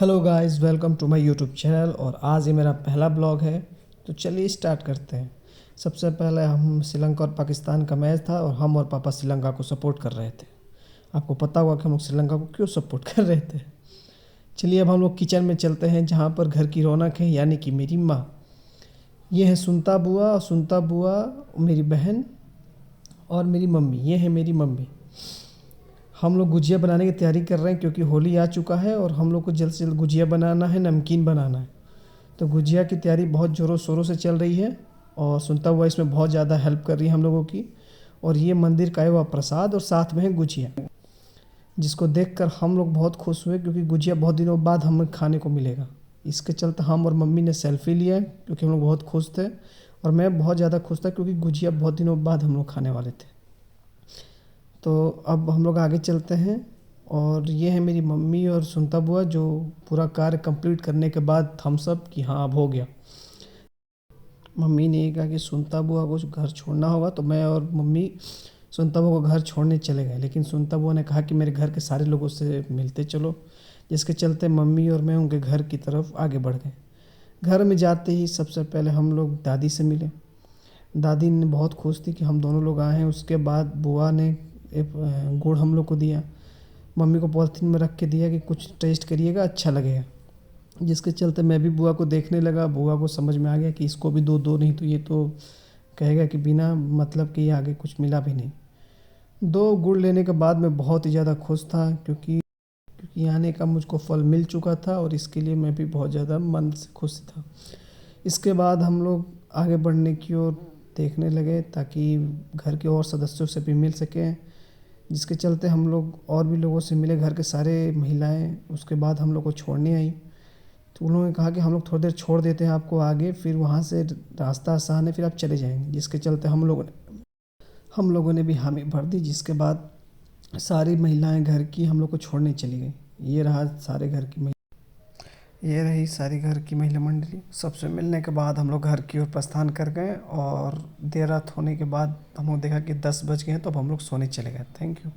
Hello guys, welcome to my YouTube channel. और आज ये मेरा पहला ब्लॉग है, तो चलिए स्टार्ट करते हैं। सबसे पहले हम श्रीलंका और पाकिस्तान का मैच था और हम और पापा श्रीलंका को सपोर्ट कर रहे थे। आपको पता होगा कि हम लोग श्रीलंका को क्यों सपोर्ट कर रहे थे। चलिए अब हम लोग किचन में चलते हैं, जहाँ पर घर की रौनक है, यानी कि मेरी माँ। ये है सुनता बुआ, और सुनता बुआ मेरी बहन, और मेरी मम्मी, ये है मेरी मम्मी। हम लोग गुजिया बनाने की तैयारी कर रहे हैं, क्योंकि होली आ चुका है और हम लोग को जल्द से जल्द गुजिया बनाना है, नमकीन बनाना है। तो गुजिया की तैयारी बहुत ज़ोरों शोरों से चल रही है, और सुनता हुआ इसमें बहुत ज़्यादा हेल्प कर रही है हम लोगों की। और ये मंदिर का है हुआ प्रसाद, और साथ में है गुजिया, जिसको देखकर हम लोग बहुत खुश हुए, क्योंकि गुजिया बहुत दिनों बाद हमें खाने को मिलेगा। इसके चलते हम और मम्मी ने सेल्फी लिया है, क्योंकि हम लोग बहुत खुश थे। और मैं बहुत ज़्यादा खुश था, क्योंकि गुजिया बहुत दिनों बाद हम लोग खाने वाले थे। तो अब हम लोग आगे चलते हैं, और ये है मेरी मम्मी और सुनता बुआ, जो पूरा कार्य कंप्लीट करने के बाद थम्स अप कि हाँ अब हो गया। मम्मी ने ये कहा कि सुनता बुआ को घर छोड़ना होगा, तो मैं और मम्मी सुनता बुआ को घर छोड़ने चले गए। लेकिन सुनता बुआ ने कहा कि मेरे घर के सारे लोगों से मिलते चलो, जिसके चलते मम्मी और मैं उनके घर की तरफ आगे बढ़ गए। घर में जाते ही सबसे पहले हम लोग दादी से मिले। दादी ने बहुत खुश थी कि हम दोनों लोग आए हैं। उसके बाद बुआ ने एक गुड़ हम लोग को दिया, मम्मी को पॉलिथीन में रख के दिया कि कुछ टेस्ट करिएगा, अच्छा लगेगा। जिसके चलते मैं भी बुआ को देखने लगा। बुआ को समझ में आ गया कि इसको भी दो दो, नहीं तो ये तो कहेगा कि बिना मतलब कि आगे कुछ मिला भी नहीं। दो गुड़ लेने के बाद मैं बहुत ही ज़्यादा खुश था, क्योंकि आने का मुझको फल मिल चुका था, और इसके लिए मैं भी बहुत ज़्यादा मन से खुश था। इसके बाद हम लोग आगे बढ़ने की ओर देखने लगे, ताकि घर के और सदस्यों से भी मिल सकें। जिसके चलते हम लोग और भी लोगों से मिले, घर के सारे महिलाएं उसके बाद हम लोग को छोड़ने आई। तो उन लोगों ने कहा कि हम लोग थोड़ी देर छोड़ देते हैं आपको आगे, फिर वहाँ से रास्ता आसान है, फिर आप चले जाएंगे। जिसके चलते हम लोगों ने भी हामी भर दी। जिसके बाद सारी महिलाएं घर की हम लोग को छोड़ने चली गई। ये रही सारी घर की महिला मंडली। सबसे मिलने के बाद हम लोग घर की ओर प्रस्थान कर गए, और देर रात होने के बाद हम लोग देखा कि 10 बज गए हैं, तो अब हम लोग सोने चले गए। Thank you.